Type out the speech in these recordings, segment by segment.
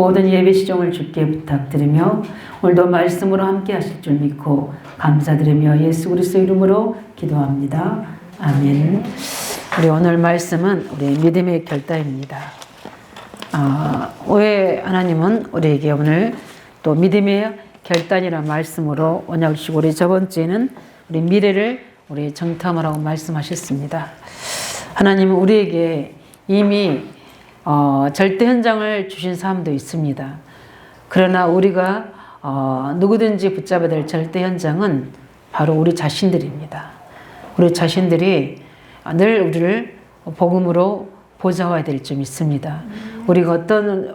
모든 예배 시종을 주께 부탁드리며 오늘도 말씀으로 함께 하실 줄 믿고 감사드리며 예수 그리스도 이름으로 기도합니다. 아멘. 우리 오늘 말씀은 우리 믿음의 결단입니다. 왜 하나님은 우리에게 오늘 또 믿음의 결단이라는 말씀으로 언약을 주시고 우리 저번 주에는 우리 미래를 우리 정탐하라고 말씀하셨습니다. 하나님은 우리에게 이미 절대 현장을 주신 사람도 있습니다. 그러나 우리가 누구든지 붙잡아야 될 절대 현장은 바로 우리 자신들입니다. 우리 자신들이 늘 우리를 복음으로 보좌해야 될 점 있습니다. 우리가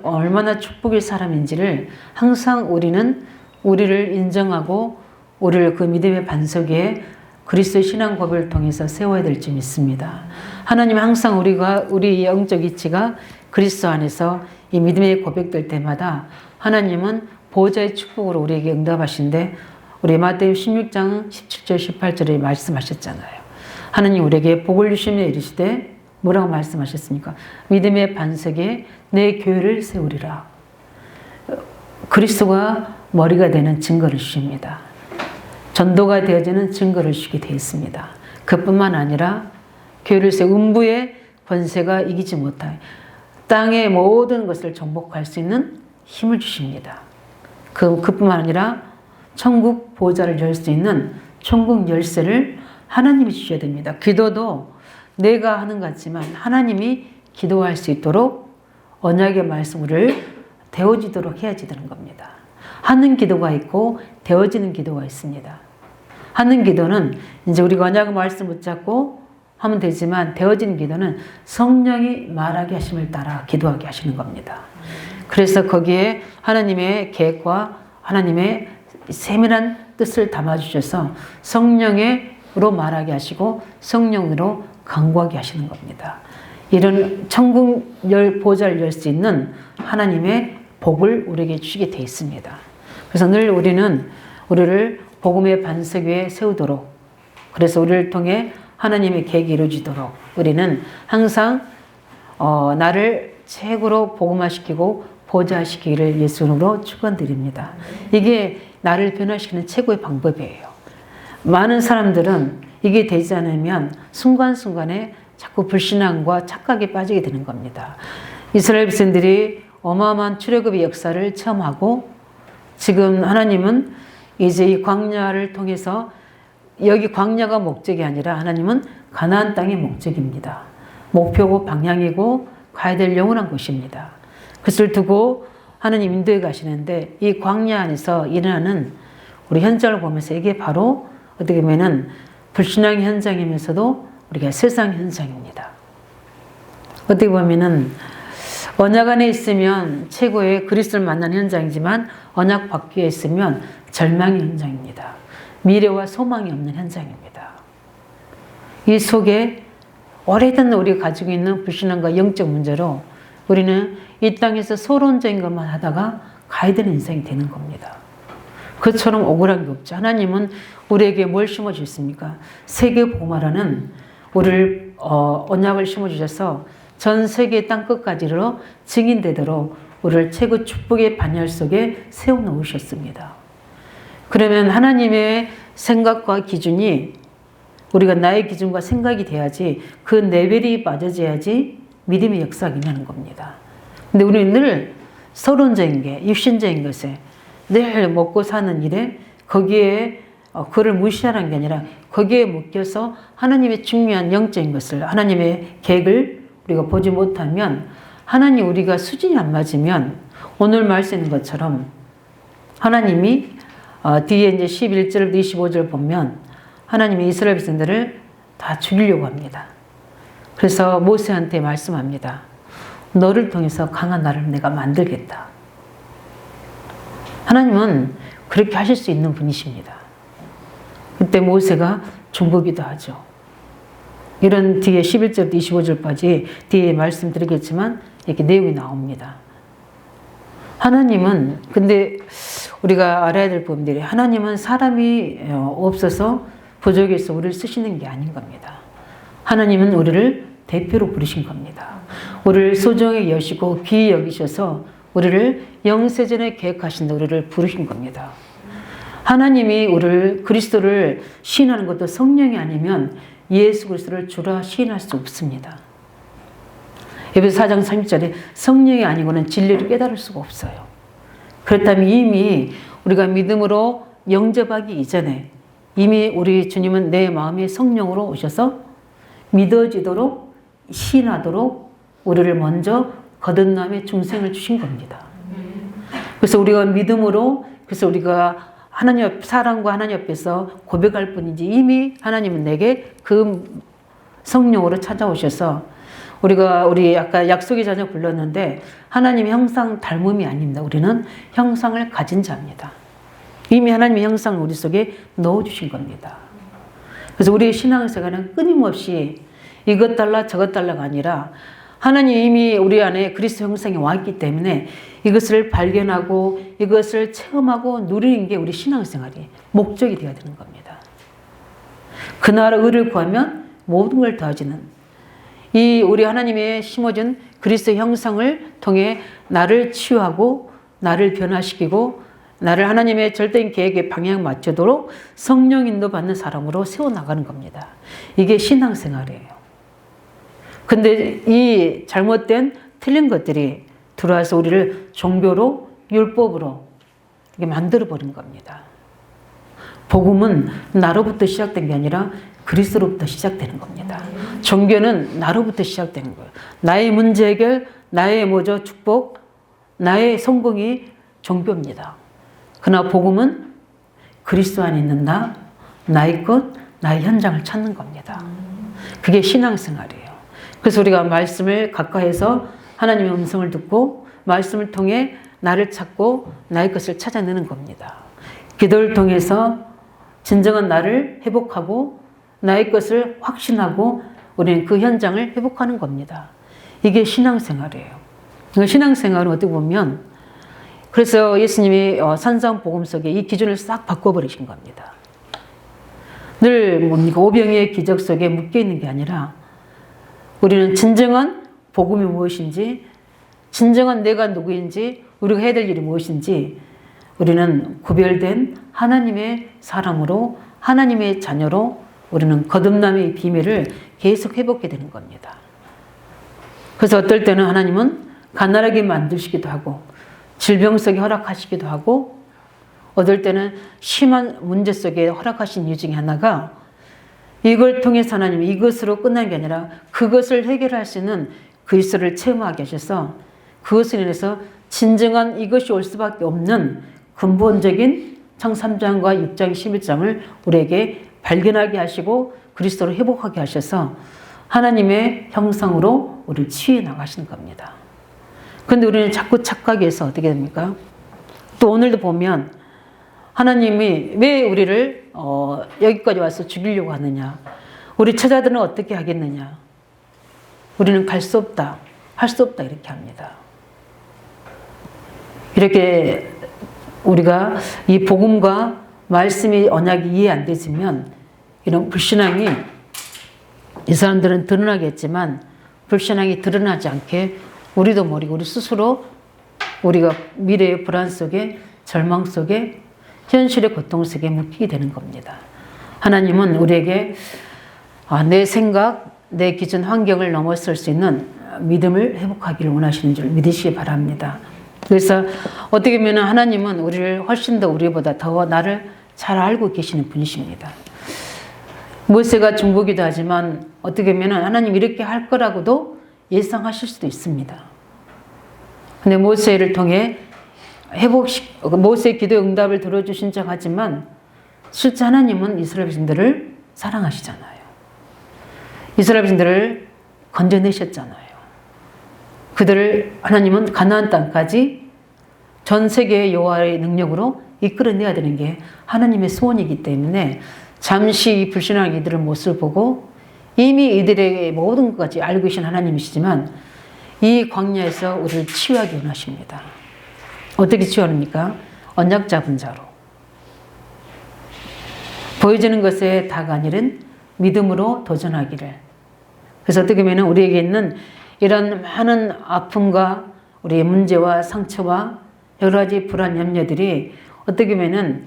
얼마나 축복의 사람인지를 항상 우리는 우리를 인정하고 우리를 그 믿음의 반석 위에 그리스도의 신앙 고백을 통해서 세워야 될 점이 있습니다. 하나님은 항상 우리 영적 이치가 그리스도 안에서 이 믿음의 고백될 때마다 하나님은 보호자의 축복으로 우리에게 응답하신데 우리 마태복음 16장 17절 18절에 말씀하셨잖아요. 하나님 우리에게 복을 주시며 이르시되 뭐라고 말씀하셨습니까? 믿음의 반석에 내 교회를 세우리라. 그리스도가 머리가 되는 증거를 주십니다. 전도가 되어지는 증거를 주게 되어 있습니다. 그뿐만 아니라 교회를 세우 음부의 권세가 이기지 못하여 땅의 모든 것을 정복할 수 있는 힘을 주십니다. 그뿐만 아니라 천국 보좌를 열 수 있는 천국 열쇠를 하나님이 주셔야 됩니다. 기도도 내가 하는 것 같지만 하나님이 기도할 수 있도록 언약의 말씀을 되어지도록 해야지 되는 겁니다. 하는 기도가 있고 되어지는 기도가 있습니다. 하는 기도는 이제 우리가 언약의 말씀 붙잡고 하면 되지만 되어지는 기도는 성령이 말하게 하심을 따라 기도하게 하시는 겁니다. 그래서 거기에 하나님의 계획과 하나님의 세밀한 뜻을 담아주셔서 성령으로 말하게 하시고 성령으로 강구하게 하시는 겁니다. 이런 천국 보좌를 열 수 있는 하나님의 복을 우리에게 주시게 되어 있습니다. 그래서 늘 우리를 복음의 반석 위에 세우도록 그래서 우리를 통해 하나님의 계획이 이루어지도록 우리는 항상 나를 최고로 복음화시키고 보좌시키기를 예수님으로 축원드립니다. 이게 나를 변화시키는 최고의 방법이에요. 많은 사람들은 이게 되지 않으면 순간순간에 자꾸 불신앙과 착각에 빠지게 되는 겁니다. 이스라엘 백성들이 어마어마한 출애굽의 역사를 체험하고 지금 하나님은 이제 이 광야를 통해서 여기 광야가 목적이 아니라 하나님은 가나안 땅이 목적입니다. 목표고 방향이고 가야 될 영원한 곳입니다. 그것을 두고 하나님 인도해 가시는데 이 광야 안에서 일어나는 우리 현장을 보면서 이게 바로 어떻게 보면은 불신앙의 현장이면서도 우리가 세상 현장입니다. 어떻게 보면은 언약 안에 있으면 최고의 그리스도를 만나는 현장이지만 언약 밖에 있으면 절망의 현장입니다. 미래와 소망이 없는 현장입니다. 이 속에 오래된 우리가 가지고 있는 불신앙과 영적 문제로 우리는 이 땅에서 서론적인 것만 하다가 가야 되는 인생이 되는 겁니다. 그처럼 억울한 게 없죠. 하나님은 우리에게 뭘 심어주셨습니까? 세계 복음화라는 우리를 언약을 심어주셔서 전 세계 땅끝까지로 증인되도록 우리를 최고 축복의 반열 속에 세워놓으셨습니다. 그러면 하나님의 생각과 기준이 우리가 나의 기준과 생각이 돼야지 그 레벨이 맞아져야지 믿음의 역사가 일어나는 겁니다. 근데 우리는 늘 서론적인 게 육신적인 것에 늘 먹고 사는 일에 거기에 그를 무시하는 게 아니라 거기에 묶여서 하나님의 중요한 영적인 것을 하나님의 계획을 우리가 보지 못하면 하나님 우리가 수준이 안 맞으면 오늘 말씀인 것처럼 하나님이 뒤에 이제 11절부터 25절 보면 하나님이 이스라엘 백성들을 다 죽이려고 합니다. 그래서 모세한테 말씀합니다. 너를 통해서 강한 나라를 내가 만들겠다. 하나님은 그렇게 하실 수 있는 분이십니다. 그때 모세가 중보기도 하죠. 이런 뒤에 11절부터 25절까지 뒤에 말씀드리겠지만 이렇게 내용이 나옵니다. 하나님은 근데 우리가 알아야 될 부분들이 하나님은 사람이 없어서 부족해서 우리를 쓰시는 게 아닌 겁니다. 하나님은 우리를 대표로 부르신 겁니다. 우리를 소중하게 여시고 귀히 여기셔서 우리를 영세전에 계획하신다. 우리를 부르신 겁니다. 하나님이 우리를 그리스도를 시인하는 것도 성령이 아니면 예수 그리스도를 주라 시인할 수 없습니다. 에베소 4장 30절에 성령이 아니고는 진리를 깨달을 수가 없어요. 그렇다면 이미 우리가 믿음으로 영접하기 이전에 이미 우리 주님은 내 마음에 성령으로 오셔서 믿어지도록 시인하도록 우리를 먼저 거듭남의 중생을 주신 겁니다. 그래서 우리가 믿음으로 그래서 우리가 하나님 앞, 사랑과 하나님 앞에서 고백할 뿐이지 이미 하나님은 내게 그 성령으로 찾아오셔서 우리 아까 약속의 자녀 불렀는데 하나님의 형상 닮음이 아닙니다. 우리는 형상을 가진 자입니다. 이미 하나님의 형상을 우리 속에 넣어주신 겁니다. 그래서 우리의 신앙생활은 끊임없이 이것 달라 저것 달라가 아니라 하나님이 이미 우리 안에 그리스도 형상이 와 있기 때문에 이것을 발견하고 이것을 체험하고 누리는 게 우리 신앙생활이 목적이 되어야 되는 겁니다. 그 나라 의를 구하면 모든 걸 더하지는 이 우리 하나님의 심어준 그리스도 형상을 통해 나를 치유하고 나를 변화시키고 나를 하나님의 절대인 계획에 방향 맞추도록 성령 인도 받는 사람으로 세워나가는 겁니다. 이게 신앙생활이에요. 근데 이 잘못된 틀린 것들이 들어와서 우리를 종교로 율법으로 이렇게 만들어버린 겁니다. 복음은 나로부터 시작된 게 아니라 그리스도로부터 시작되는 겁니다. 종교는 나로부터 시작되는 거예요. 나의 문제 해결, 나의 축복, 나의 성공이 종교입니다. 그러나 복음은 그리스도 안에 있는 나의 것, 나의 현장을 찾는 겁니다. 그게 신앙생활이에요. 그래서 우리가 말씀을 가까이에서 하나님의 음성을 듣고 말씀을 통해 나를 찾고 나의 것을 찾아내는 겁니다. 기도를 통해서 진정한 나를 회복하고 나의 것을 확신하고 우리는 그 현장을 회복하는 겁니다. 이게 신앙생활이에요. 신앙생활은 어떻게 보면 그래서 예수님이 산상복음 속에 이 기준을 싹 바꿔버리신 겁니다. 늘 오병이의 기적 속에 묶여있는 게 아니라 우리는 진정한 복음이 무엇인지 진정한 내가 누구인지 우리가 해야 될 일이 무엇인지 우리는 구별된 하나님의 사람으로 하나님의 자녀로 우리는 거듭남의 비밀을 계속 회복하게 되는 겁니다. 그래서 어떨 때는 하나님은 가난하게 만드시기도 하고 질병 속에 허락하시기도 하고 어떨 때는 심한 문제 속에 허락하신 이유 중에 하나가 이걸 통해서 하나님이 이것으로 끝난 게 아니라 그것을 해결할 수 있는 그리스도를 체험하게 하셔서 그것을 인해서 진정한 이것이 올 수밖에 없는 근본적인 창 3장과 6장 11장을 우리에게 발견하게 하시고 그리스도를 회복하게 하셔서 하나님의 형상으로 우리를 치유해 나가시는 겁니다. 그런데 우리는 자꾸 착각해서 어떻게 됩니까? 또 오늘도 보면 하나님이 왜 우리를 여기까지 와서 죽이려고 하느냐? 우리 처자들은 어떻게 하겠느냐? 우리는 갈 수 없다, 할 수 없다 이렇게 합니다. 이렇게 우리가 이 복음과 말씀이 언약이 이해 안 되지만 이런 불신앙이 이 사람들은 드러나겠지만 불신앙이 드러나지 않게 우리도 모르고 우리 스스로 우리가 미래의 불안 속에 절망 속에 현실의 고통 속에 묶이게 되는 겁니다. 하나님은 우리에게 내 생각, 내 기준 환경을 넘어설 수 있는 믿음을 회복하기를 원하시는 줄 믿으시기 바랍니다. 그래서 어떻게 보면 하나님은 우리를 훨씬 더 우리보다 더 나를 잘 알고 계시는 분이십니다. 모세가 중보기도 하지만 어떻게 보면 하나님 이렇게 할 거라고도 예상하실 수도 있습니다. 근데 모세를 통해 모세의 기도 응답을 들어주신 척 하지만 실제 하나님은 이스라엘 백성들을 사랑하시잖아요. 이스라엘 백성들을 건져내셨잖아요. 그들을 하나님은 가나안 땅까지 전 세계의 여호와의 능력으로 이끌어내야 되는 게 하나님의 소원이기 때문에 잠시 이 불신앙 이들의 모습을 보고 이미 이들에게 모든 것까지 알고 계신 하나님이시지만 이 광야에서 우리를 치유하기 원하십니다. 어떻게 치유합니까? 언약 잡은 자로. 보여지는 것에 다가 아니른 믿음으로 도전하기를. 그래서 어떻게 보면 우리에게 있는 이런 많은 아픔과 우리의 문제와 상처와 여러 가지 불안 염려들이 어떻게 보면은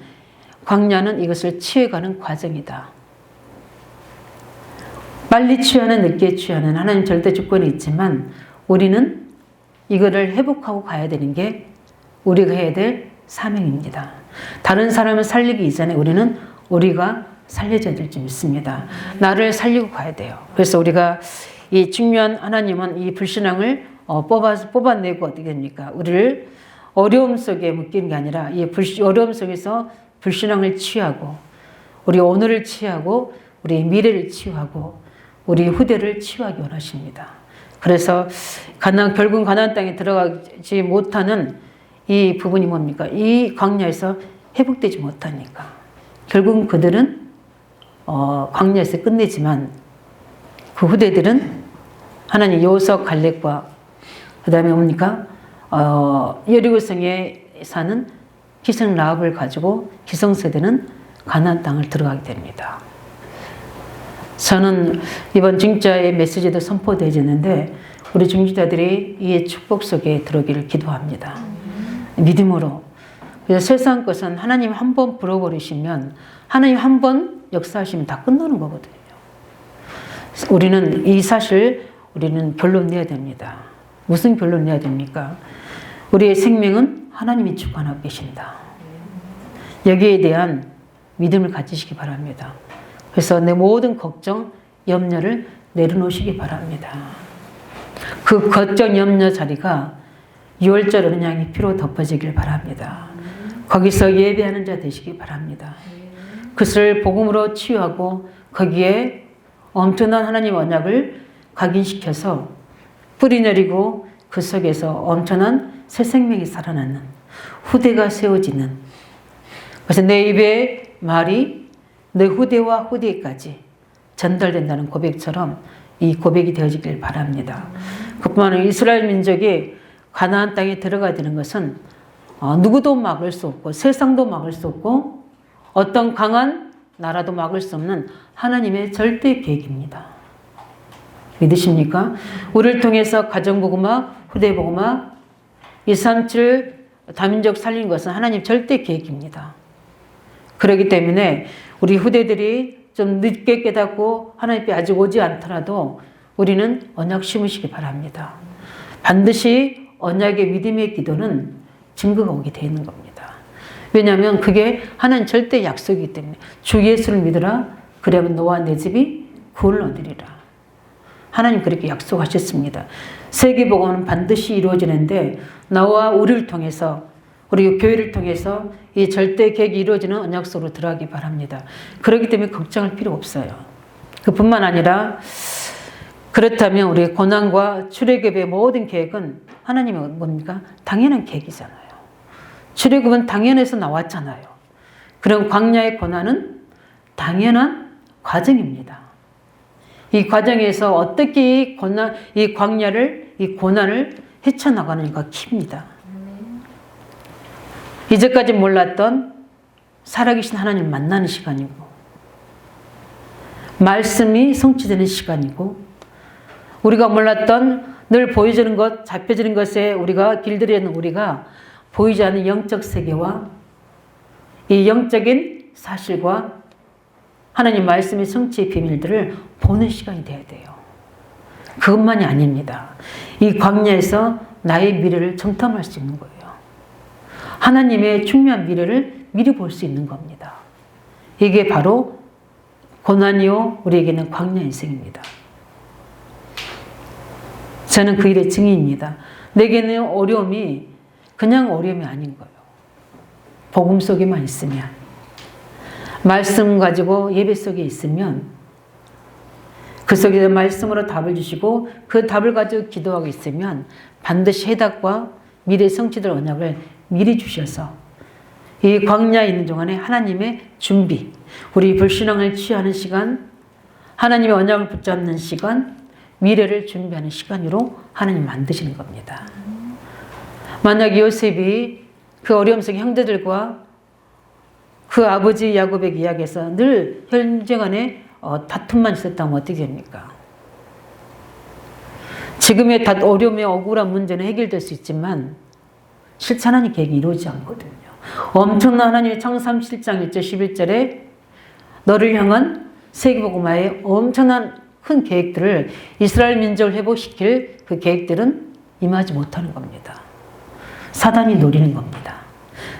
광야는 이것을 치유해가는 과정이다. 빨리 치유하는 늦게 치유하는 하나님 절대 주권이 있지만 우리는 이거를 회복하고 가야 되는 게 우리가 해야 될 사명입니다. 다른 사람을 살리기 이전에 우리가 살려져야 될 줄 믿습니다. 나를 살리고 가야 돼요. 그래서 우리가 이 중요한 하나님은 이 불신앙을 뽑아내고 어떻게 됩니까? 우리를 어려움 속에 묶이는 게 아니라 이 어려움 속에서 불신앙을 치유하고 우리 오늘을 치유하고 우리 미래를 치유하고 우리 후대를 치유하기 원하십니다. 그래서 결국 가나안 땅에 들어가지 못하는 이 부분이 뭡니까? 이 광야에서 회복되지 못하니까 결국은 그들은 광야에서 끝내지만 그 후대들은 하나님 여호수아 갈렙과 그 다음에 뭡니까? 여리고성에 사는 기생 라합을 가지고 기성세대는 가나안 땅을 들어가게 됩니다. 저는 이번 중직자의 메시지도 선포되어지는데 우리 중직자들이 이 축복 속에 들어오기를 기도합니다. 믿음으로. 그래서 세상 것은 하나님 한 번 불어버리시면 하나님 한 번 역사하시면 다 끝나는 거거든요. 우리는 이 사실 우리는 결론 내야 됩니다. 무슨 결론 내야 됩니까? 우리의 생명은 하나님이 주관하고 계신다. 여기에 대한 믿음을 가지시기 바랍니다. 그래서 내 모든 걱정, 염려를 내려놓으시기 바랍니다. 그 걱정, 염려 자리가 6월절 은양이 피로 덮어지길 바랍니다. 거기서 예배하는 자 되시기 바랍니다. 그것을 복음으로 치유하고 거기에 엄청난 하나님 언약을 각인시켜서 뿌리 내리고 그 속에서 엄청난 새 생명이 살아나는 후대가 세워지는, 그래서 내 입의 말이 내 후대와 후대까지 전달된다는 고백처럼 이 고백이 되어지길 바랍니다. 그뿐만 아니라 이스라엘 민족이 가나안 땅에 들어가야 되는 것은 누구도 막을 수 없고 세상도 막을 수 없고 어떤 강한 나라도 막을 수 없는 하나님의 절대 계획입니다. 믿으십니까? 우리를 통해서 가정복음화, 후대복음화, 237 다민족 살리는 것은 하나님 절대 계획입니다. 그렇기 때문에 우리 후대들이 좀 늦게 깨닫고 하나님 앞에 아직 오지 않더라도 우리는 언약 심으시기 바랍니다. 반드시 언약의 믿음의 기도는 증거가 오게 되는 겁니다. 왜냐하면 그게 하나님 절대 약속이기 때문에 주 예수를 믿으라 그러면 너와 내 집이 구원을 얻으리라. 하나님 그렇게 약속하셨습니다. 세계복음은 반드시 이루어지는데 나와 우리를 통해서 우리 교회를 통해서 이 절대 계획이 이루어지는 언약 속으로 들어가기 바랍니다. 그렇기 때문에 걱정할 필요 없어요. 그뿐만 아니라 그렇다면 우리 고난과 출애굽의 모든 계획은 하나님의 뭡니까? 당연한 계획이잖아요. 출애굽은 당연해서 나왔잖아요. 그럼 광야의 고난은 당연한 과정입니다. 이 과정에서 어떻게 이 광야를, 이 고난을 헤쳐나가는가 킵니다. 이제까지 몰랐던 살아계신 하나님 만나는 시간이고, 말씀이 성취되는 시간이고, 우리가 몰랐던 늘 보여지는 것, 잡혀지는 것에 우리가 길들이는 우리가 보이지 않는 영적 세계와 이 영적인 사실과 하나님 말씀의 성취의 비밀들을 보는 시간이 돼야 돼요. 그것만이 아닙니다. 이 광야에서 나의 미래를 정탐할 수 있는 거예요. 하나님의 중요한 미래를 미리 볼 수 있는 겁니다. 이게 바로 고난이요 우리에게는 광야 인생입니다. 저는 그 일의 증인입니다. 내게는 어려움이 그냥 어려움이 아닌 거예요. 복음 속에만 있으면, 말씀 가지고 예배 속에 있으면 그 속에 말씀으로 답을 주시고 그 답을 가지고 기도하고 있으면 반드시 해답과 미래 성취될 언약을 미리 주셔서 이 광야에 있는 동안에 하나님의 준비, 우리 불신앙을 취하는 시간, 하나님의 언약을 붙잡는 시간, 미래를 준비하는 시간으로 하나님 만드시는 겁니다. 만약 요셉이 그 어려움 속에 형제들과 그 아버지 야곱의 이야기에서 늘 형제 간에 다툼만 있었다면 어떻게 됩니까? 지금의 다 어려움의 억울한 문제는 해결될 수 있지만 실제 하나님 계획이 이루어지지 않거든요. 엄청난 하나님의 창세기 7장 1절 11절에 너를 향한 세계복음화의 엄청난 큰 계획들을 이스라엘 민족을 회복시킬 그 계획들은 임하지 못하는 겁니다. 사단이 노리는 겁니다.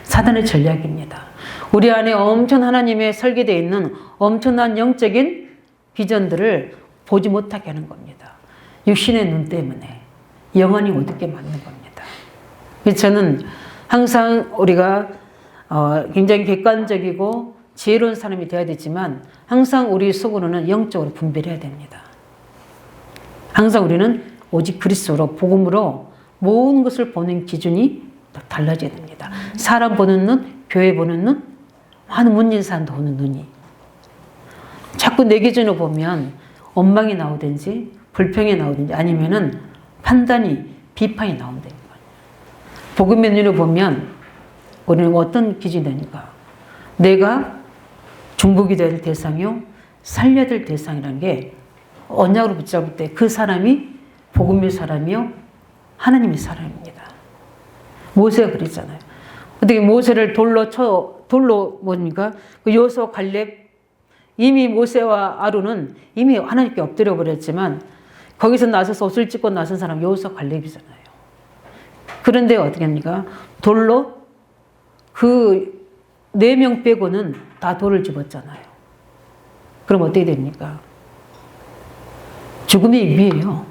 사단의 전략입니다. 우리 안에 엄청난 하나님의 설계되어 있는 엄청난 영적인 비전들을 보지 못하게 하는 겁니다. 육신의 눈 때문에 영원히 어둡게 만든 겁니다. 그래서 저는 항상 우리가 굉장히 객관적이고 지혜로운 사람이 되어야 되지만 항상 우리 속으로는 영적으로 분별해야 됩니다. 항상 우리는 오직 그리스도로 복음으로 모든 것을 보는 기준이 달라져야 됩니다. 사람 보는 눈, 교회 보는 눈, 많은 문진사람도 보는 눈이 자꾸 내 기준으로 보면 원망이 나오든지 불평이 나오든지 아니면은 판단이 비판이 나온다는 거예요. 복음의 눈으로 보면 우리는 어떤 기준이 되니까 내가 중보기 될 대상이요 살려야 될 대상이라는 게 언약으로 붙잡을 때 그 사람이 복음의 사람이요 하나님의 사람입니다. 모세가 그랬잖아요. 어떻게 모세를 돌로 뭡니까? 그 여호수아 갈렙 이미 모세와 아론은 이미 하나님께 엎드려 버렸지만 거기서 나서서 옷을 찢고 나선 사람 여호수아 갈렙이잖아요. 그런데 어떻게 합니까? 돌로 그 4명 빼고는 다 돌을 집었잖아요. 그럼 어떻게 됩니까? 죽음의 위예요.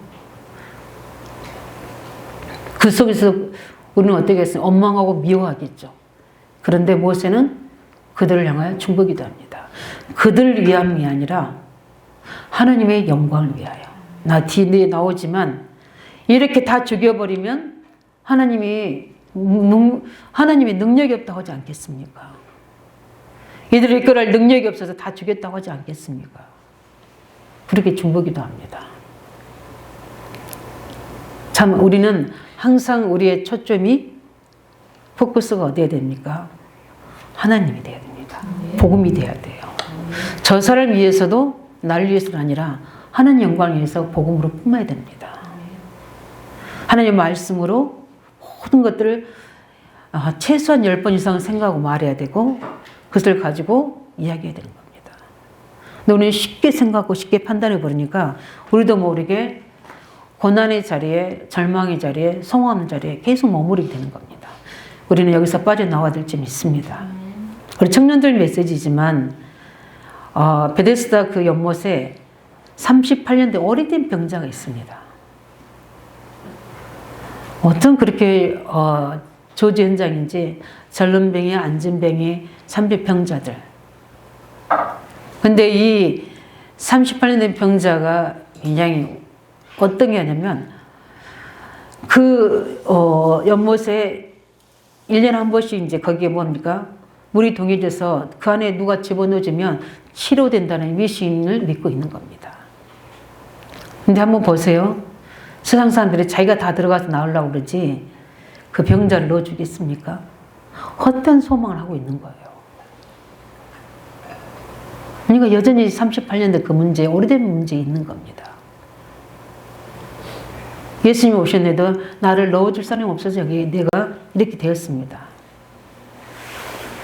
그 속에서 우리는 어떻게 했어요? 원망하고 미워하겠죠. 그런데 모세는 그들을 향하여 중보기도합니다. 그들을 위함이 아니라 하나님의 영광을 위하여. 나 뒤에 나오지만 이렇게 다 죽여버리면 하나님의 능력이 없다고 하지 않겠습니까? 이들을 이끌어갈 능력이 없어서 다 죽였다고 하지 않겠습니까? 그렇게 중보기도합니다. 참 우리는 항상 우리의 초점이 포커스가 어디에 됩니까? 하나님이 돼야 됩니다. 복음이 돼야 돼요. 저 사람 위해서도 나를 위해서가 아니라 하나님 영광을 위해서 복음으로 품어야 됩니다. 하나님의 말씀으로 모든 것들을 최소한 10번 이상 생각하고 말해야 되고 그것을 가지고 이야기해야 되는 겁니다. 근데 우리는 쉽게 생각하고 쉽게 판단해 버리니까 우리도 모르게 고난의 자리에 절망의 자리에 성화하는 자리에 계속 머무르게 되는 겁니다. 우리는 여기서 빠져나와야 될 점이 있습니다. 우리 청년들 메시지지만 베데스다 그 연못에 38년 된 오래된 병자가 있습니다. 어떤 그렇게 저주 현장인지 전염병에 안진병에 삼비병자들. 근데 이 38년 된 병자가 굉장히 어떤 게 하냐면 그 연못에 1년에 한 번씩 이제 거기에 뭡니까? 물이 동해져서 그 안에 누가 집어넣어주면 치료된다는 미신을 믿고 있는 겁니다. 근데 한번 보세요. 세상 사람들이 자기가 다 들어가서 나오려고 그러지 그 병자를 넣어주겠습니까? 헛된 소망을 하고 있는 거예요. 그러니까 여전히 38년대 그 문제, 오래된 문제에 있는 겁니다. 예수님이 오셨는데도 나를 넣어줄 사람이 없어서 여기 내가 이렇게 되었습니다.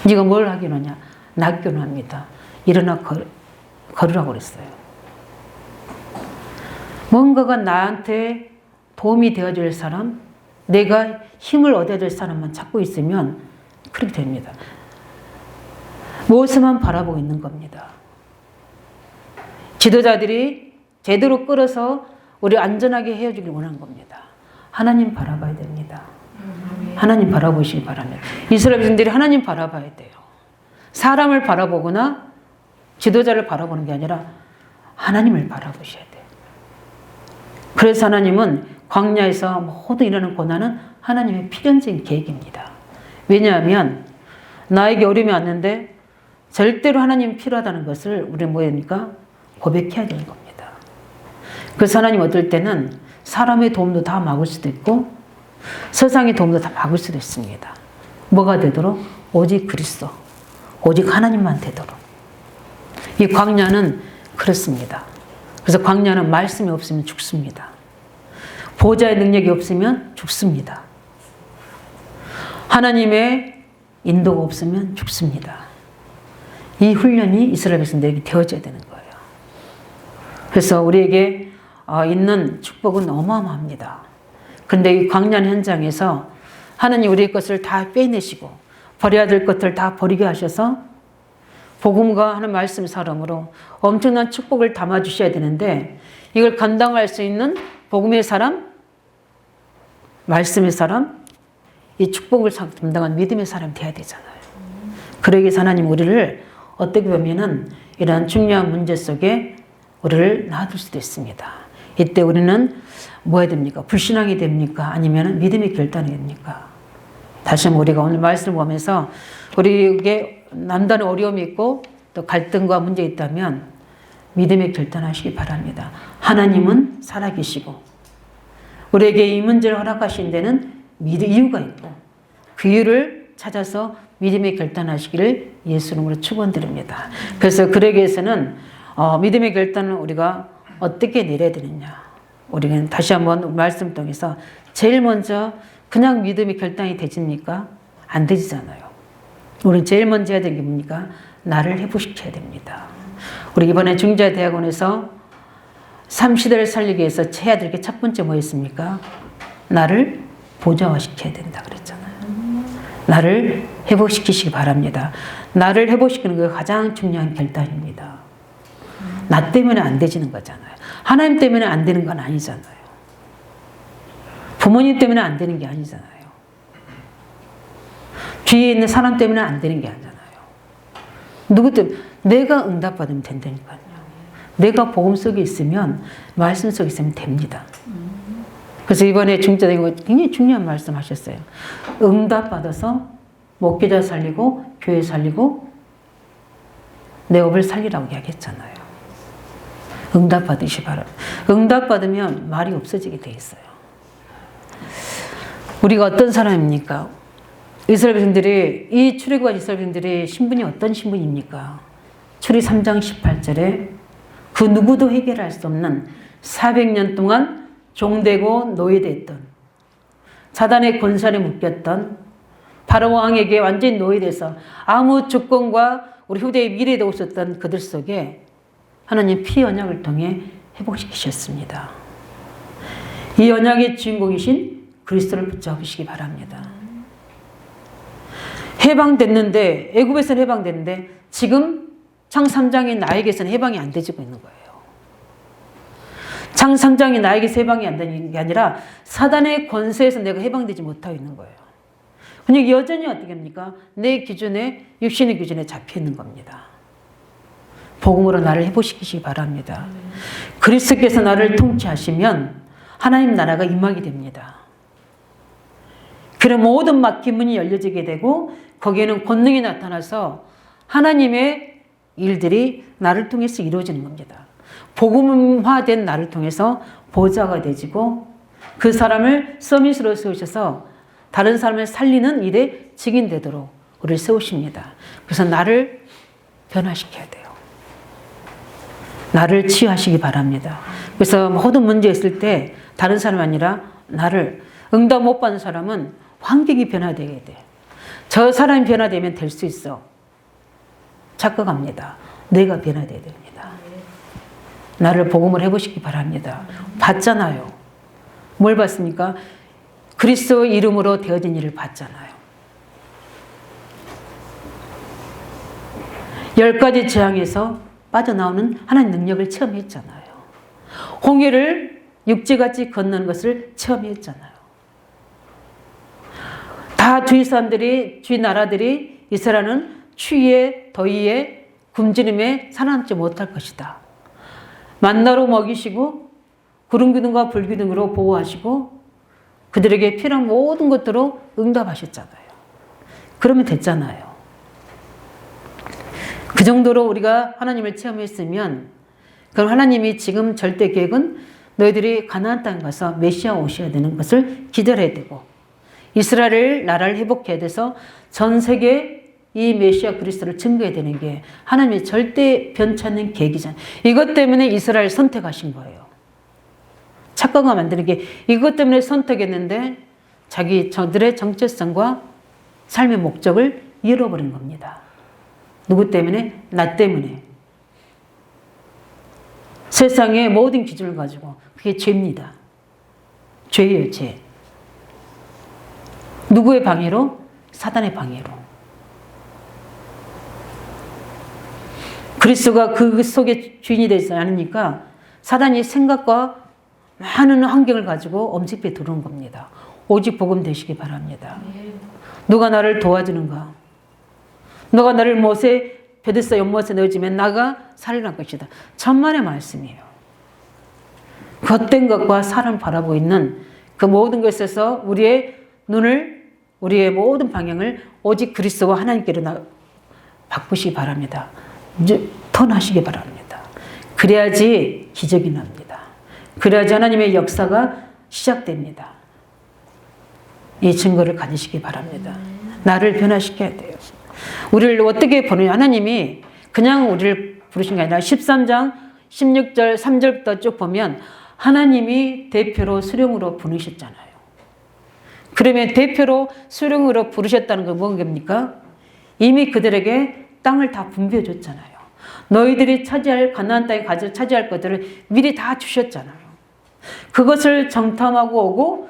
네가 뭘 하기로 하냐? 낫기로 합니다. 일어나 걸으라고 그랬어요. 뭔가가 나한테 도움이 되어줄 사람, 내가 힘을 얻어줄 사람만 찾고 있으면 그렇게 됩니다. 무엇만 바라보고 있는 겁니다. 지도자들이 제대로 끌어서 우리 안전하게 헤어지길 원하는 겁니다. 하나님 바라봐야 됩니다. 하나님 바라보시기 바랍니다. 이스라엘 백성들이 하나님 바라봐야 돼요. 사람을 바라보거나 지도자를 바라보는 게 아니라 하나님을 바라보셔야 돼요. 그래서 하나님은 광야에서 모두 일어나는 고난은 하나님의 필연적인 계획입니다. 왜냐하면 나에게 어려움이 왔는데 절대로 하나님 필요하다는 것을 우리는 뭐입니까? 고백해야 되는 겁니다. 그래서 하나님 어떨 때는 사람의 도움도 다 막을 수도 있고 세상의 도움도 다 막을 수도 있습니다. 뭐가 되도록? 오직 그리스도, 오직 하나님만 되도록. 이 광야는 그렇습니다. 그래서 광야는 말씀이 없으면 죽습니다. 보호자의 능력이 없으면 죽습니다. 하나님의 인도가 없으면 죽습니다. 이 훈련이 이스라엘 백성들에게 되어져야 되는 거예요. 그래서 우리에게 있는 축복은 어마어마합니다. 그런데 이 광야의 현장에서 하나님 우리의 것을 다 빼내시고 버려야 될 것들 다 버리게 하셔서 복음과 하는 말씀 사람으로 엄청난 축복을 담아주셔야 되는데 이걸 감당할 수 있는 복음의 사람, 말씀의 사람, 이 축복을 감당한 믿음의 사람이 돼야 되잖아요. 그러기 위해서 하나님 우리를 어떻게 보면은 이러한 중요한 문제 속에 우리를 놔둘 수도 있습니다. 이때 우리는 뭐 해야 됩니까? 불신앙이 됩니까? 아니면 믿음의 결단이 됩니까? 다시 한번 우리가 오늘 말씀을 보면서 우리에게 남다른 어려움이 있고 또 갈등과 문제 있다면 믿음의 결단하시기 바랍니다. 하나님은 살아계시고 우리에게 이 문제를 허락하신 데는 이유가 있고 그 이유를 찾아서 믿음의 결단하시기를 예수 이름으로 축원드립니다. 그래서 그러기 위해서는 믿음의 결단을 우리가 어떻게 내려야 되느냐. 우리는 다시 한번 말씀 통해서 제일 먼저 그냥 믿음의 결단이 되집니까? 안 되지잖아요. 우리는 제일 먼저 해야 되는 게 뭡니까? 나를 회복시켜야 됩니다. 우리 이번에 중자대학원에서 3시대를 살리기 위해서 해야 될 게 첫 번째 뭐였습니까? 나를 보좌화시켜야 된다 그랬잖아요. 나를 회복시키시기 바랍니다. 나를 회복시키는 게 가장 중요한 결단입니다. 나 때문에 안 되지는 거잖아요. 하나님 때문에 안 되는 건 아니잖아요. 부모님 때문에 안 되는 게 아니잖아요. 뒤에 있는 사람 때문에 안 되는 게 아니잖아요. 누구 때문에? 내가 응답받으면 된다니까요. 내가 복음 속에 있으면 말씀 속에 있으면 됩니다. 그래서 이번에 중자대가 굉장히 중요한 말씀 하셨어요. 응답받아서 목회자 살리고 교회 살리고 내 업을 살리라고 이야기했잖아요. 응답받으시 바랍니다. 응답받으면 말이 없어지게 돼 있어요. 우리가 어떤 사람입니까? 이스라엘 백성들이 이 출애굽한 이스라엘 백성들의 신분이 어떤 신분입니까? 출애굽 3장 18절에 그 누구도 해결할 수 없는 400년 동안 종되고 노예됐던 사단의 권세 안에 묶였던 바로 왕에게 완전히 노예돼서 아무 주권과 우리 후대의 미래도 없었던 그들 속에 하나님 피 언약을 통해 회복시키셨습니다. 이 언약의 주인공이신 그리스도를 붙잡으시기 바랍니다. 해방됐는데 애굽에서는 해방됐는데 지금 창 3장인 나에게서는 해방이 안 되지고 있는 거예요. 창 3장이 나에게서 해방이 안 되는 게 아니라 사단의 권세에서 내가 해방되지 못하고 있는 거예요. 그냥 여전히 어떻게 합니까? 내 기준에 육신의 기준에 잡혀 있는 겁니다. 복음으로 나를 회복시키시기 바랍니다. 그리스도께서 나를 통치하시면 하나님 나라가 임하게 됩니다. 그런 모든 막힌 문이 열려지게 되고 거기에는 권능이 나타나서 하나님의 일들이 나를 통해서 이루어지는 겁니다. 복음화된 나를 통해서 보좌가 되지고 그 사람을 서밋으로 세우셔서 다른 사람을 살리는 일에 직인되도록 우리를 세우십니다. 그래서 나를 변화시켜야 돼요. 나를 치유하시기 바랍니다. 그래서 모든 문제 있을 때 다른 사람이 아니라 나를 응답 못 받는 사람은 환경이 변화되게 돼. 저 사람이 변화되면 될 수 있어. 착각합니다. 내가 변화돼야 됩니다. 나를 복음을 해보시기 바랍니다. 받잖아요. 뭘 받습니까? 그리스도의 이름으로 되어진 일을 받잖아요. 10가지 재앙에서 빠져나오는 하나님 능력을 체험했잖아요. 홍해를 육지같이 건너는 것을 체험했잖아요. 다 주위 사람들이, 주위 나라들이 이스라엘은 추위에, 더위에, 굶주림에 살아남지 못할 것이다. 만나로 먹이시고 구름 기둥과 불 기둥으로 보호하시고 그들에게 필요한 모든 것들로 응답하셨잖아요. 그러면 됐잖아요. 그 정도로 우리가 하나님을 체험했으면 그럼 하나님이 지금 절대 계획은 너희들이 가나안 땅에 가서 메시아 오셔야 되는 것을 기다려야 되고 이스라엘 나라를 회복해야 돼서 전 세계에 이 메시아 그리스도를 증거해야 되는 게 하나님의 절대 변치 않는 계획이잖아요. 이것 때문에 이스라엘 선택하신 거예요. 착각하면 안 되는 게 이것 때문에 선택했는데 저들의 정체성과 삶의 목적을 잃어버린 겁니다. 누구 때문에? 나 때문에. 세상의 모든 기준을 가지고 그게 죄입니다. 죄예요, 죄. 누구의 방해로? 사단의 방해로. 그리스도가 그 속에 주인이 되지 않으니까 사단이 생각과 많은 환경을 가지고 엄습해 들어온 겁니다. 오직 복음 되시기 바랍니다. 누가 나를 도와주는가? 너가 나를 못에 베드스다 연못에 넣어주면 나가 살아날 것이다. 천만의 말씀이에요. 겉된 것과 사람 바라보고 있는 그 모든 것에서 우리의 눈을, 우리의 모든 방향을 오직 그리스도와 하나님께로 바꾸시기 바랍니다. 턴하시기 바랍니다. 그래야지 기적이 납니다. 그래야지 하나님의 역사가 시작됩니다. 이 증거를 가지시기 바랍니다. 나를 변화시켜야 돼요. 우리를 어떻게 보느냐. 하나님이 그냥 우리를 부르신 게 아니라 13장 16절 3절부터 쭉 보면 하나님이 대표로 수령으로 부르셨잖아요. 그러면 대표로 수령으로 부르셨다는 건 뭔가? 이미 그들에게 땅을 다 분배해 줬잖아요. 너희들이 차지할 가나안 땅에 가서 차지할 것들을 미리 다 주셨잖아요. 그것을 정탐하고 오고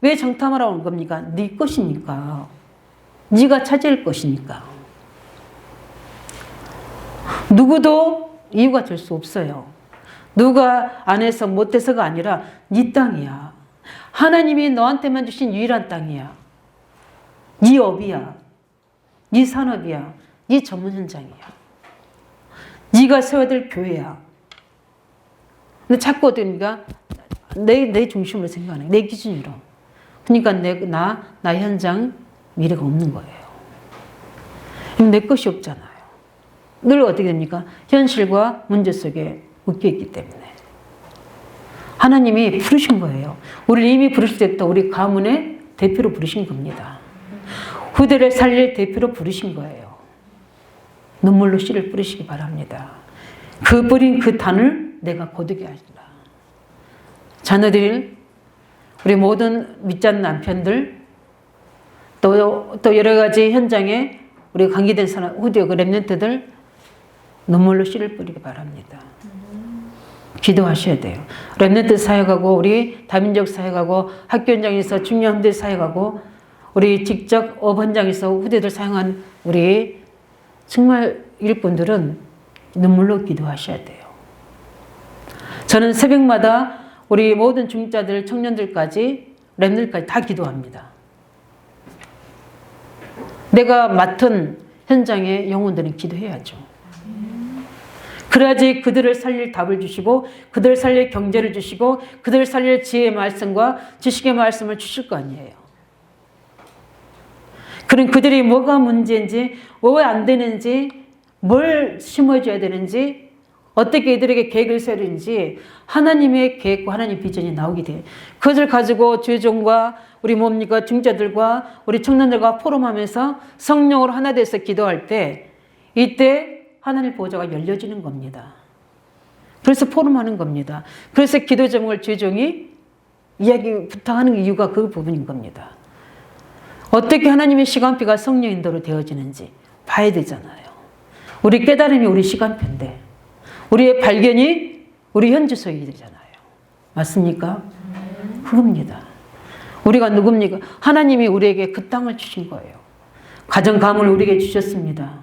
왜 정탐하러 온 겁니까? 네 것이니까. 네가 차지할 것이니까. 누구도 이유가 될 수 없어요. 누가 안 해서 못해서가 아니라 네 땅이야. 하나님이 너한테만 주신 유일한 땅이야. 네 업이야. 네 산업이야. 네 전문 현장이야. 네가 세워야 될 교회야. 근데 자꾸 어떻게니까 내 중심으로 생각하네. 내 기준으로. 그러니까 나 현장 미래가 없는 거예요. 내 것이 없잖아요. 늘 어떻게 됩니까? 현실과 문제 속에 묶여 있기 때문에. 하나님이 부르신 거예요. 우리를 이미 부르실 때부터 우리 가문의 대표로 부르신 겁니다. 후대를 살릴 대표로 부르신 거예요. 눈물로 씨를 뿌리시기 바랍니다. 그 뿌린 그 단을 내가 거두게 하리라. 자녀들, 우리 모든 믿지 않는 남편들, 또 여러 가지 현장에 우리 관계된 사람, 후대 그 랩런트들 눈물로 씨를 뿌리기 바랍니다. 기도하셔야 돼요. 랩런트 사역하고 우리 다민족 사역하고 학교 현장에서 중요한 데 사역하고 우리 직접 업 현장에서 후대들 사용한 우리 정말 일꾼들은 눈물로 기도하셔야 돼요. 저는 새벽마다 우리 모든 중직자들, 청년들까지, 랩들까지 다 기도합니다. 내가 맡은 현장의 영혼들은 기도해야죠. 그래야지 그들을 살릴 답을 주시고 그들을 살릴 경제를 주시고 그들을 살릴 지혜의 말씀과 지식의 말씀을 주실 거 아니에요. 그럼 그들이 뭐가 문제인지, 왜 안 되는지, 뭘 심어줘야 되는지, 어떻게 이들에게 계획을 세워야 되는지 하나님의 계획과 하나님의 비전이 나오게 돼요. 그것을 가지고 주종과 우리 뭡니까 중자들과 우리 청년들과 포럼하면서 성령으로 하나 돼서 기도할 때 이때 하나님 보좌가 열려지는 겁니다. 그래서 포럼하는 겁니다. 그래서 기도 제목을 주종이 이야기 부탁하는 이유가 그 부분인 겁니다. 어떻게 하나님의 시간표가 성령 인도로 되어지는지 봐야 되잖아요. 우리 깨달음이 우리 시간표인데 우리의 발견이 우리 현주 소유이 되잖아요. 맞습니까? 그겁니다. 우리가 누굽니까? 하나님이 우리에게 그 땅을 주신 거예요. 가정 가문을 우리에게 주셨습니다.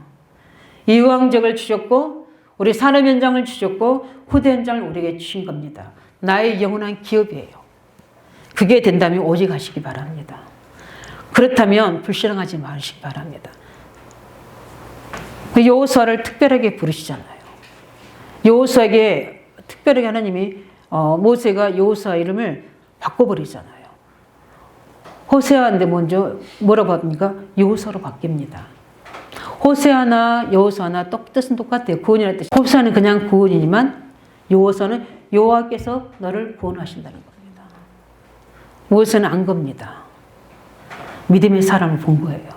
이왕적을 주셨고 우리 산업 현장을 주셨고 후대 현장을 우리에게 주신 겁니다. 나의 영원한 기업이에요. 그게 된다면 오직 하시기 바랍니다. 그렇다면 불신앙하지 마시기 바랍니다. 여호수아를 특별하게 부르시잖아요. 여호수아에게 특별하게 하나님이 모세가 여호수아 이름을 바꿔버리잖아요. 호세아인데 먼저 뭐라고 합니까? 여호수아로 바뀝니다. 호세아나 여호수아나 뜻은 똑같아요. 구원이라는 뜻이. 호세아는 그냥 구원이지만 여호수아는 여호와께서 너를 구원하신다는 겁니다. 모세는 안 겁니다. 믿음의 사람을 본 거예요.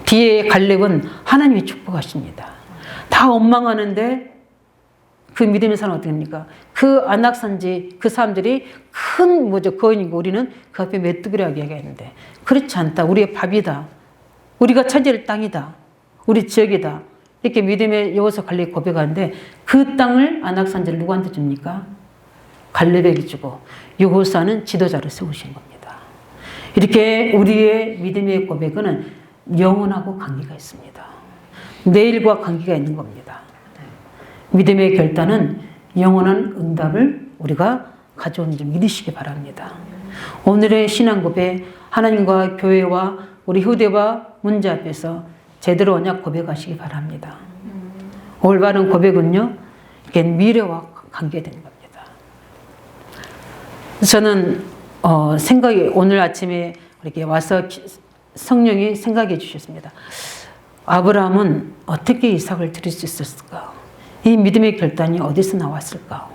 뒤에 갈렙은 하나님이 축복하십니다. 다 원망하는데 그 믿음의 사람은 어떻게 합니까? 그 안악산지 그 사람들이 큰 거인이고 우리는 그 앞에 메뚜기라고 이야기했는데 그렇지 않다. 우리의 밥이다. 우리가 차지할 땅이다. 우리 지역이다. 이렇게 믿음의 여호수아 갈렙이 고백하는데 그 땅을 안악산지를 누구한테 줍니까? 갈렙에게 주고 여호수아는 지도자로 세우신 겁니다. 이렇게 우리의 믿음의 고백은 영원하고 관계가 있습니다. 내일과 관계가 있는 겁니다. 믿음의 결단은 영원한 응답을 우리가 가져오는 줄 믿으시기 바랍니다. 오늘의 신앙 고백, 하나님과 교회와 우리 후대와 문제 앞에서 제대로 언약 고백하시기 바랍니다. 올바른 고백은요, 이게 미래와 관계되는 겁니다. 저는 생각이 오늘 아침에 이렇게 와서 성령이 생각해 주셨습니다. 아브라함은 어떻게 이삭을 드릴 수 있었을까? 이 믿음의 결단이 어디서 나왔을까?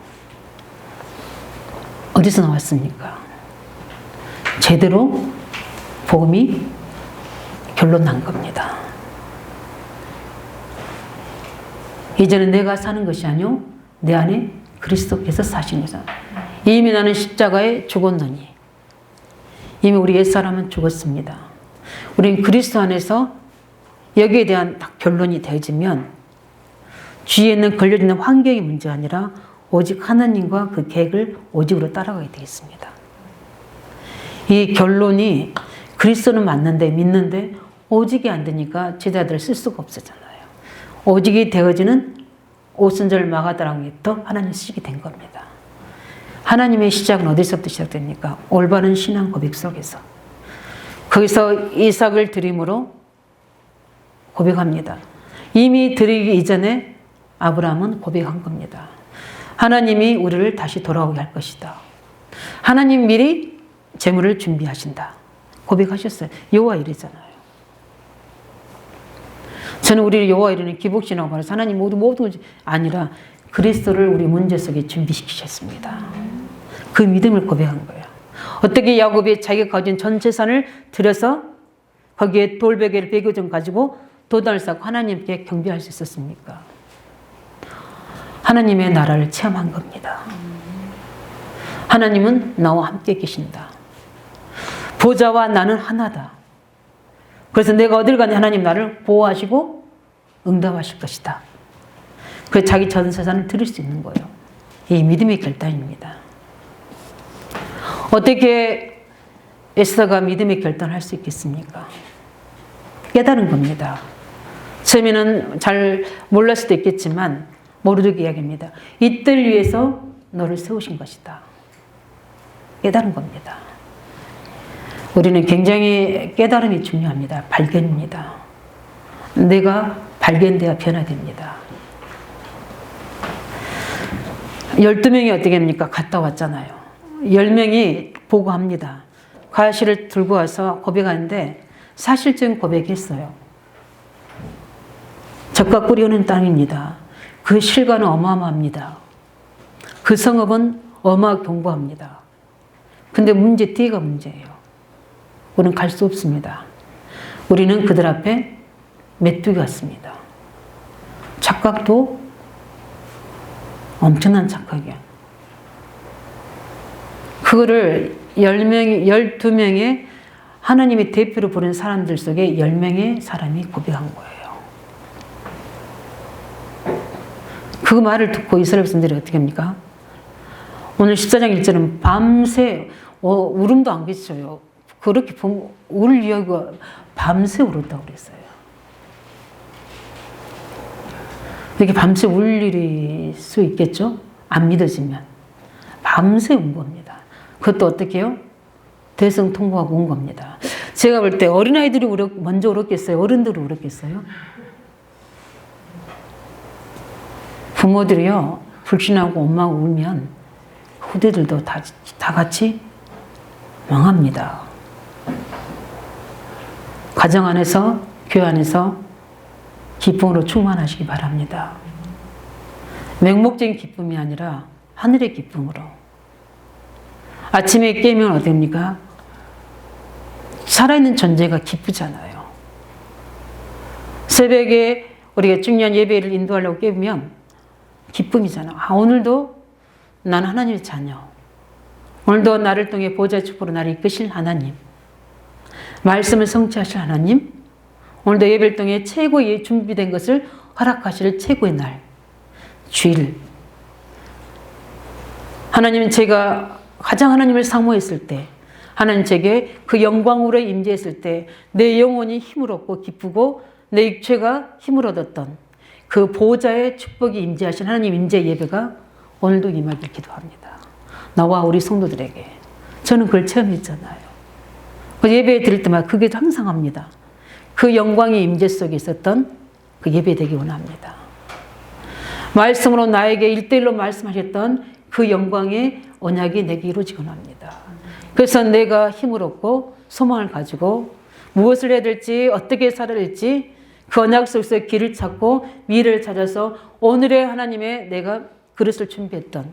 어디서 나왔습니까? 제대로 복음이 결론 난 겁니다. 이제는 내가 사는 것이 아니요 내 안에 그리스도께서 사시는 것이다. 이미 나는 십자가에 죽었노니 이미 우리 옛사람은 죽었습니다. 우리는 그리스도 안에서 여기에 대한 결론이 되어지면 주위에는 걸려있는 환경의 문제가 아니라 오직 하나님과 그 계획을 오직으로 따라가게 되겠습니다. 이 결론이 그리스도는 맞는데 믿는데 오직이 안 되니까 제자들을 쓸 수가 없었잖아요. 오직이 되어지는 오순절 마가다락부터 하나님 쓰시게 된 겁니다. 하나님의 시작은 어디서부터 시작됩니까? 올바른 신앙 고백 속에서. 거기서 이삭을 드림으로 고백합니다. 이미 드리기 이전에 아브라함은 고백한 겁니다. 하나님이 우리를 다시 돌아오게 할 것이다. 하나님 미리 재물을 준비하신다. 고백하셨어요. 여호와일이잖아요. 저는 우리 여호와일은 기복신하고 말해서 하나님 모든 것이 아니라 그리스도를 우리 문제 속에 준비시키셨습니다. 그 믿음을 고백한 거예요. 어떻게 야곱이 자기가 가진 전 재산을 들여서 거기에 돌베개를 100여 점 가지고 도단을 쌓고 하나님께 경배할 수 있었습니까? 하나님의 나라를 체험한 겁니다. 하나님은 나와 함께 계신다. 보좌와 나는 하나다. 그래서 내가 어딜 가니 하나님 나를 보호하시고 응답하실 것이다. 그래서 자기 전 재산을 드릴 수 있는 거예요. 이 믿음의 결단입니다. 어떻게 에스더가 믿음의 결단을 할 수 있겠습니까? 깨달은 겁니다. 처음에는 잘 몰랐을 수도 있겠지만 모르게 이야기합니다. 이들 위해서 너를 세우신 것이다. 깨달은 겁니다. 우리는 굉장히 깨달음이 중요합니다. 발견입니다. 내가 발견돼야 변화됩니다. 12명이 어떻게 합니까? 갔다 왔잖아요. 10명이 보고합니다. 과실을 들고 와서 고백하는데 사실적인 고백했어요. 젖과 꿀이 흐르는 땅입니다. 그 실과는 어마어마합니다. 그 성읍은 어마하게 견고합니다. 근데 문제 뒤가 문제예요. 우리는 갈 수 없습니다. 우리는 그들 앞에 메뚜기 같습니다. 착각도 엄청난 착각이야. 그거를 12명의 하나님이 대표로 부른 사람들 속에 10명의 사람이 고백한 거예요. 그 말을 듣고 이스라엘 백성들이 어떻게 합니까? 오늘 14장 1절은 밤새 울음도 안 그쳐요. 그렇게 보면 울 이야기가 밤새 울었다고 그랬어요. 이렇게 밤새 울 일일 수 있겠죠? 안 믿어지면. 밤새 운 겁니다. 그것도 어떻게 해요? 대성통곡하고 온 겁니다. 제가 볼 때 어린아이들이 먼저 울었겠어요? 어른들이 울었겠어요? 부모들이요, 불신하고 엄마가 울면 후대들도 다 같이 망합니다. 가정 안에서, 교회 안에서 기쁨으로 충만하시기 바랍니다. 맹목적인 기쁨이 아니라 하늘의 기쁨으로. 아침에 깨면 어떻습니까? 살아있는 존재가 기쁘잖아요. 새벽에 우리가 중요한 예배를 인도하려고 깨면 기쁨이잖아. 오늘도 난 하나님의 자녀. 오늘도 나를 통해 보좌의 축복으로 나를 이끄실 하나님. 말씀을 성취하실 하나님. 오늘도 예배를 통해 최고의 준비된 것을 허락하실 최고의 날. 주일. 하나님은 제가 가장 하나님을 사모했을 때, 하나님 제게 그 영광으로 임재했을 때 내 영혼이 힘을 얻고 기쁘고 내 육체가 힘을 얻었던 그 보호자의 축복이 임재하신 하나님 임재 예배가 오늘도 임하길 기도합니다. 나와 우리 성도들에게. 저는 그걸 체험했잖아요. 예배 드릴 때마다 그게 항상 합니다. 그 영광의 임재 속에 있었던 그 예배 되기 원합니다. 말씀으로 나에게 1:1로 말씀하셨던 그 영광의 언약이 내게 이루어지곤 합니다. 그래서 내가 힘을 얻고 소망을 가지고 무엇을 해야 될지 어떻게 살아야 될지 그 언약 속에서 길을 찾고 미래를 찾아서 오늘의 하나님의 내가 그릇을 준비했던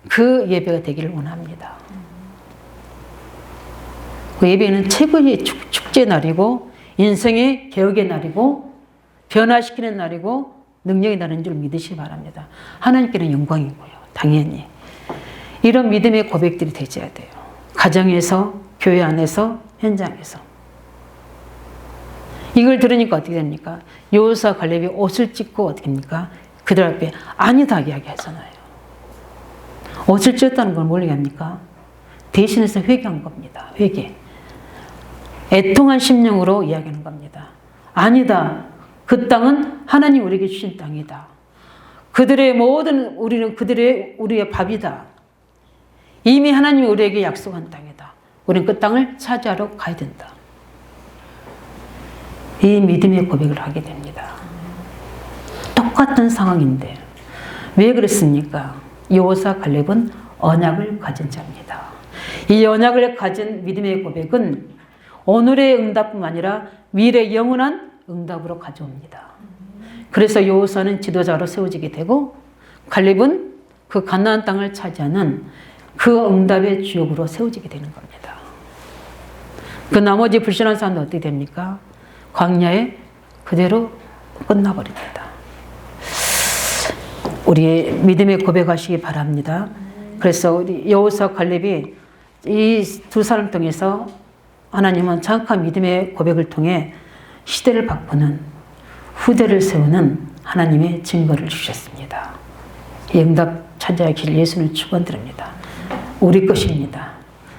그 예배가 되기를 원합니다. 그 예배는 최고의 축제 날이고 인생의 개혁의 날이고 변화시키는 날이고 능력의 날인 줄 믿으시기 바랍니다. 하나님께는 영광이고요. 당연히. 이런 믿음의 고백들이 되어야 돼요. 가정에서, 교회 안에서, 현장에서. 이걸 들으니까 어떻게 됩니까? 여호수아 갈렙이 옷을 찢고 어떻게 됩니까? 그들 앞에 아니다 이야기하잖아요. 옷을 찢었다는 걸 뭘 얘기합니까? 대신해서 회개한 겁니다. 회개. 애통한 심령으로 이야기하는 겁니다. 아니다. 그 땅은 하나님 우리에게 주신 땅이다. 그들의 모든 우리는 우리의 밥이다. 이미 하나님이 우리에게 약속한 땅이다. 우리는 그 땅을 차지하러 가야 된다. 이 믿음의 고백을 하게 됩니다. 똑같은 상황인데 왜 그랬습니까? 여호수아 갈렙은 언약을 가진 자입니다. 이 언약을 가진 믿음의 고백은 오늘의 응답뿐만 아니라 미래의 영원한 응답으로 가져옵니다. 그래서 여호수아는 지도자로 세워지게 되고 갈렙은 그 가나안 땅을 차지하는 그 응답의 주역으로 세워지게 되는 겁니다. 그 나머지 불신한 사람은 어떻게 됩니까? 광야에 그대로 끝나버립니다. 우리 믿음의 고백하시기 바랍니다. 그래서 우리 여호수아 갈렙이 이 두 사람 통해서 하나님은 정확한 믿음의 고백을 통해 시대를 바꾸는 후대를 세우는 하나님의 증거를 주셨습니다. 이 응답 찾아야 길 예수는 축원드립니다. 우리 것입니다.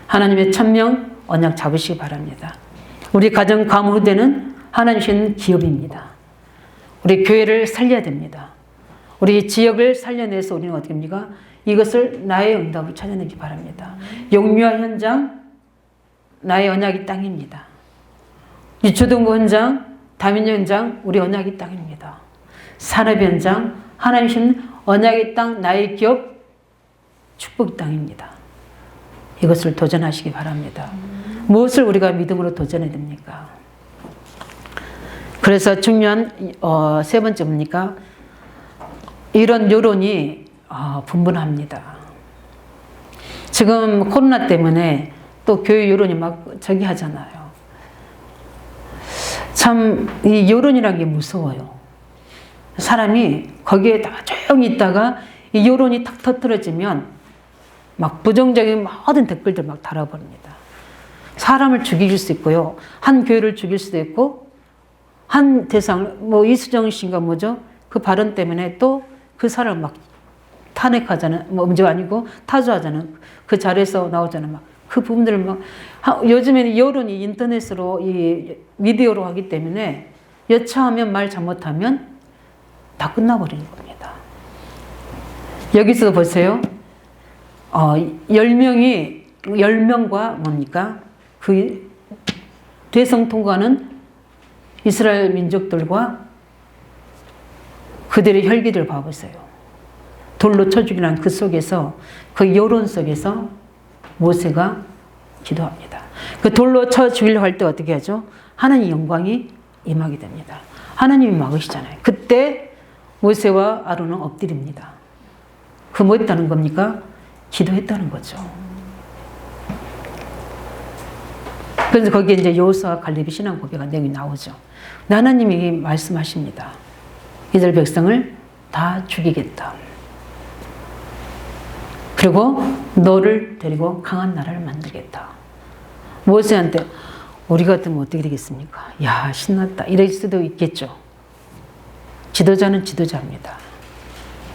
하나님의 천명 언약 잡으시기 바랍니다. 우리 가정 가문 후대는 하나님 주신 기업입니다. 우리 교회를 살려야 됩니다. 우리 지역을 살려내서 우리는 어떻게 합니까? 이것을 나의 응답을 찾아내기 바랍니다. 용묘화 현장 나의 언약이 땅입니다. 유초등부 현장 다민족 현장 우리 언약이 땅입니다. 산업 현장 하나님 주신 언약의 땅 나의 기업 축복 땅입니다. 이것을 도전하시기 바랍니다. 무엇을 우리가 믿음으로 도전해야 됩니까? 그래서 중요한 세 번째 뭡니까? 이런 여론이 분분합니다. 지금 코로나 때문에 또 교회 여론이 막 저기 하잖아요. 참 이 여론이라는 게 무서워요. 사람이 거기에 다 조용히 있다가 이 여론이 탁 터뜨려지면 막 부정적인 모든 댓글들 막 달아버립니다. 사람을 죽일 수 있고요. 한 교회를 죽일 수도 있고 한 대상을 뭐 이수정 씨인가 뭐죠? 그 발언 때문에 또 그 사람을 막 탄핵하자는 뭐 문제가 아니고 타조하자는 그 자리에서 나오자는 막 그 부분들을 막 요즘에는 여론이 인터넷으로 이 미디어로 하기 때문에 여차하면 말 잘못하면 다 끝나버리는 겁니다. 여기서 보세요. 10명과 뭡니까? 그 대성통과는 이스라엘 민족들과 그들의 혈기를 봐보세요. 돌로 쳐 죽이라는 그 속에서 그 여론 속에서 모세가 기도합니다. 그 돌로 쳐 죽이려고 할 때 어떻게 하죠? 하나님 영광이 임하게 됩니다. 하나님이 막으시잖아요. 그때 모세와 아론은 엎드립니다. 그 뭐 했다는 겁니까? 기도했다는 거죠. 그래서 거기에 이제 여호수아 갈렙의 신앙 고백한 내용이 나오죠. 하나님이 말씀하십니다. 이들 백성을 다 죽이겠다. 그리고 너를 데리고 강한 나라를 만들겠다. 모세한테 우리 같으면 어떻게 되겠습니까? 야, 신났다. 이럴 수도 있겠죠. 지도자는 지도자입니다.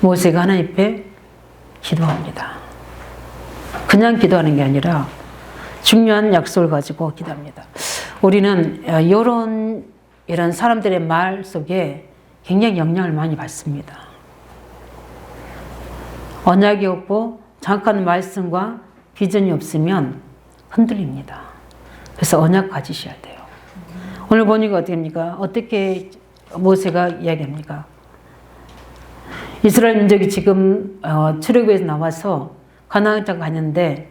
모세가 하나님 앞에 기도합니다. 그냥 기도하는 게 아니라 중요한 약속을 가지고 기도합니다. 우리는 이런 사람들의 말 속에 굉장히 영향을 많이 받습니다. 언약이 없고 정확한 말씀과 비전이 없으면 흔들립니다. 그래서 언약 가지셔야 돼요. 오늘 보니까 어떻게 합니까? 어떻게 모세가 이야기합니까? 이스라엘 민족이 지금 출애굽에서 나와서 가나안 땅 가는데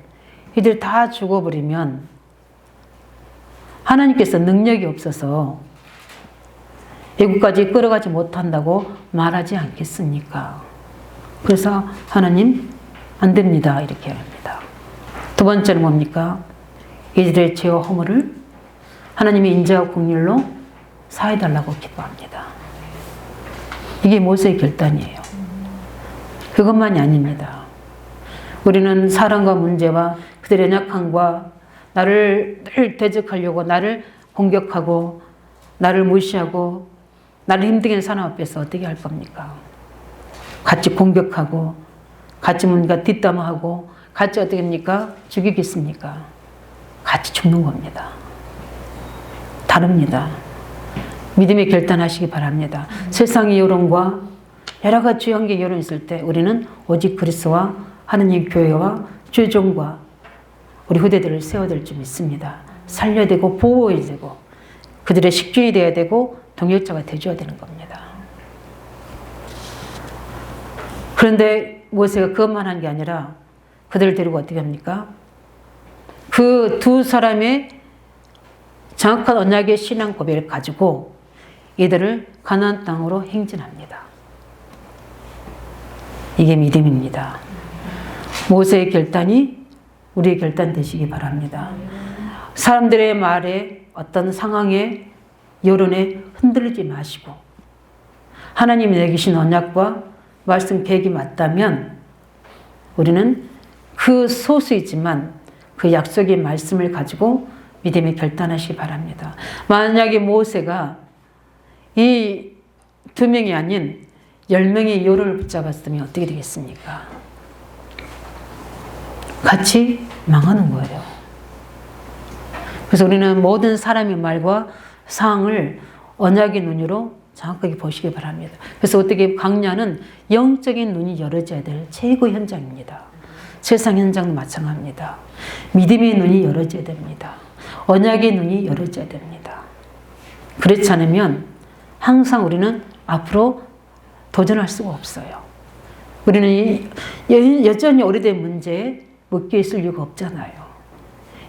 이들 다 죽어버리면 하나님께서 능력이 없어서 애국까지 끌어가지 못한다고 말하지 않겠습니까? 그래서 하나님 안 됩니다 이렇게 합니다. 두 번째는 뭡니까? 이들의 죄와 허물을 하나님의 인자와 긍휼로 사해달라고 기도합니다. 이게 모세의 결단이에요. 그것만이 아닙니다. 우리는 사랑과 문제와 그들의 연약함과 나를 대적하려고 나를 공격하고 나를 무시하고 나를 힘들게 하는 사람 앞에서 어떻게 할 겁니까? 같이 공격하고 같이 뭔가 뒷담화하고 같이 어떻게 합니까? 죽이겠습니까? 같이 죽는 겁니다. 다릅니다. 믿음의 결단하시기 바랍니다. 세상의 여론과 여러 가지 주형의 여론이 있을 때 우리는 오직 그리스도와 하느님 교회와 죄종과 우리 후대들을 세워야 될 줄 믿습니다. 살려야 되고 보호해야 되고 그들의 식균이 되어야 되고 동역자가 되어줘야 되는 겁니다. 그런데 모세가 그것만 한 게 아니라 그들을 데리고 어떻게 합니까? 그 두 사람의 정확한 언약의 신앙 고백을 가지고 이들을 가나안 땅으로 행진합니다. 이게 믿음입니다. 모세의 결단이 우리의 결단 되시기 바랍니다. 사람들의 말에 어떤 상황에 여론에 흔들리지 마시고 하나님이 내기신 언약과 말씀 계획이 맞다면 우리는 그 소수이지만 그 약속의 말씀을 가지고 믿음에 결단하시기 바랍니다. 만약에 모세가 이 2명이 아닌 10명의 여론을 붙잡았으면 어떻게 되겠습니까? 같이 망하는 거예요. 그래서 우리는 모든 사람의 말과 상황을 언약의 눈으로 정확하게 보시기 바랍니다. 그래서 어떻게 강야는 영적인 눈이 열어져야 될 최고 현장입니다. 세상 현장도 마찬가지입니다. 믿음의 눈이 열어져야 됩니다. 언약의 눈이 열어져야 됩니다. 그렇지 않으면 항상 우리는 앞으로 도전할 수가 없어요. 우리는 여전히 오래된 문제에 묶여 있을 이유가 없잖아요.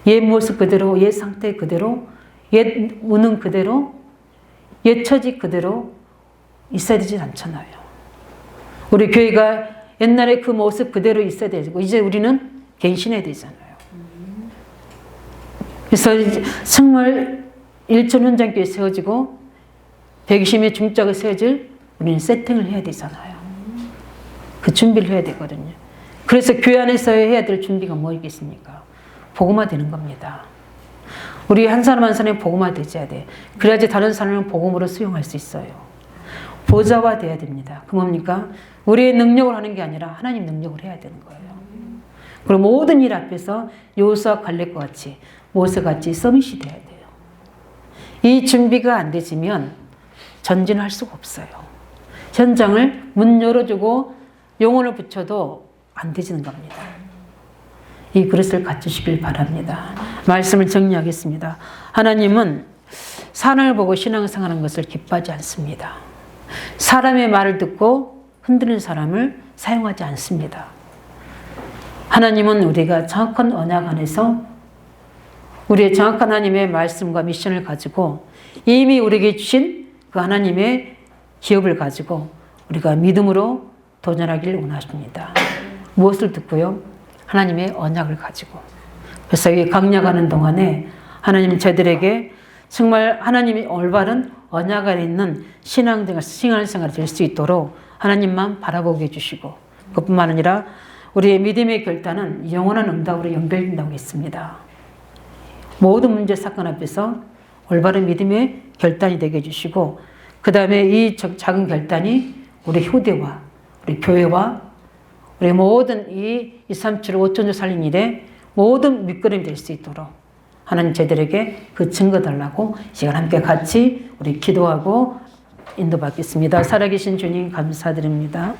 옛 모습 그대로, 옛 상태 그대로, 옛 무능 그대로, 옛 처지 그대로 있어야 되진 않잖아요. 우리 교회가 옛날에 그 모습 그대로 있어야 되고 이제 우리는 갱신해야 되잖아요. 그래서 정말 일천 현장교회 세워지고 120의 중작을 세워질 우리는 세팅을 해야 되잖아요. 그 준비를 해야 되거든요. 그래서 교회 안에서 해야 될 준비가 뭐겠습니까? 복음화 되는 겁니다. 우리 한 사람 한 사람이 복음화 되어야 돼. 그래야지 다른 사람을 복음으로 수용할 수 있어요. 보좌화 돼야 됩니다. 그 뭡니까? 우리의 능력을 하는 게 아니라 하나님 능력을 해야 되는 거예요. 그리고 모든 일 앞에서 여호수아 갈렙과 같이 모세같이 서밋이 돼야 돼요. 이 준비가 안 되지면 전진할 수가 없어요. 현장을 문 열어주고 영혼을 붙여도 안 되지는 겁니다. 이 그릇을 갖추시길 바랍니다. 말씀을 정리하겠습니다. 하나님은 사람을 보고 신앙생활하는 것을 기뻐하지 않습니다. 사람의 말을 듣고 흔드는 사람을 사용하지 않습니다. 하나님은 우리가 정확한 언약 안에서 우리의 정확한 하나님의 말씀과 미션을 가지고 이미 우리에게 주신 그 하나님의 기업을 가지고 우리가 믿음으로 도전하기를 원하십니다. 무엇을 듣고요? 하나님의 언약을 가지고. 그래서 이 강약하는 동안에 하나님은 저희들에게 정말 하나님이 올바른 언약 안에 있는 신앙생활이 될 수 있도록 하나님만 바라보게 해주시고 그뿐만 아니라 우리의 믿음의 결단은 영원한 응답으로 연결된다고 했습니다. 모든 문제 사건 앞에서 올바른 믿음의 결단이 되게 해주시고, 그 다음에 이 작은 결단이 우리 효대와 우리 교회와 우리 모든 이 237 5천주 살린 일에 모든 밑거름이 될 수 있도록 하나님 저희들에게 그 증거 달라고 시간 함께 같이 우리 기도하고 인도받겠습니다. 살아계신 주님 감사드립니다.